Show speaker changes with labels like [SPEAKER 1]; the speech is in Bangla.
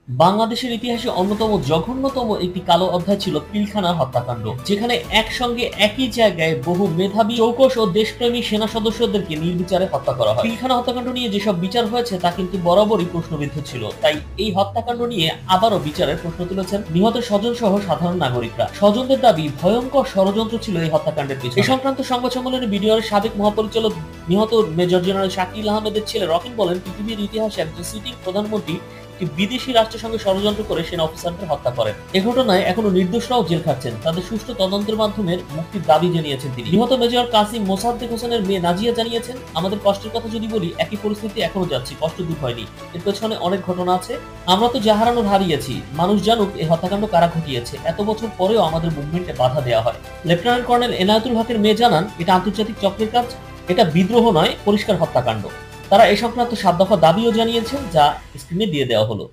[SPEAKER 1] বাংলাদেশের ইতিহাসে অন্যতম জঘন্যতম একটি কালো অধ্যায় ছিল পিলখানা হত্যাকাণ্ড, যেখানে একসঙ্গে একই জায়গায় বহু মেধাবী, চৌকস ও দেশপ্রেমী সেনা সদস্যদেরকে নির্বিচারে হত্যা করা হয়। পিলখানা হত্যাকাণ্ড নিয়ে যেসব বিচার হয়েছে তা কিন্তু বরাবরই প্রশ্নবিদ্ধ ছিল, তাই এই হত্যাকাণ্ড নিয়ে আবারও বিচারের প্রশ্ন তুলেছেন নিহত স্বজন সহ সাধারণ নাগরিকরা। স্বজনদের দাবি ভয়ঙ্কর ষড়যন্ত্র ছিল এই হত্যাকাণ্ডের পিছনে। এ সংক্রান্ত সংবাদ সম্মেলনে বিডিআর সাবেক মহাপরিচালক নিহত মেজর জেনারেল শাকিল আহমেদের ছেলে রকিন বলেন, পৃথিবীর ইতিহাসে একজন সিটিং প্রধানমন্ত্রী বিদেশি রাষ্ট্রের সঙ্গে ষড়যন্ত্র করে সেনা অফিসারদের হত্যা করেন। এ ঘটনায় এখনো নির্দোষরাও জেল খাটছেন। তাদের সুষ্ঠু তদন্তের মাধ্যমে মুক্তির দাবি জানিয়েছেন তিনি। নিহত মেজর কাসিম মোসাদ্দেক হোসেনের মেয়ে নাজিয়া জানিয়েছেন, আমাদের কষ্টের কথা যদি বলি, একই পরিস্থিতি এখনো যাচ্ছি, কষ্ট দূর হয়নি। এর পেছনে অনেক ঘটনা আছে। আমরা তো যা হারানোর হারিয়েছি। মানুষ জানুক এই হত্যাকাণ্ড কারা ঘটিয়েছে। এত বছর পরেও আমাদের মুভমেন্টে বাধা দেওয়া হয়। লেফটেন্যান্ট কর্নেল এনায়েতুল হকের মেয়ে জানান, এটা আন্তর্জাতিক চক্রের কাজ, এটা বিদ্রোহ নয়, পরিষ্কার হত্যাকাণ্ড। তারা এ সংক্রান্ত 7 দফা দাবিও জানিয়েছেন, যা স্ক্রিনে দিয়ে দেওয়া হলো।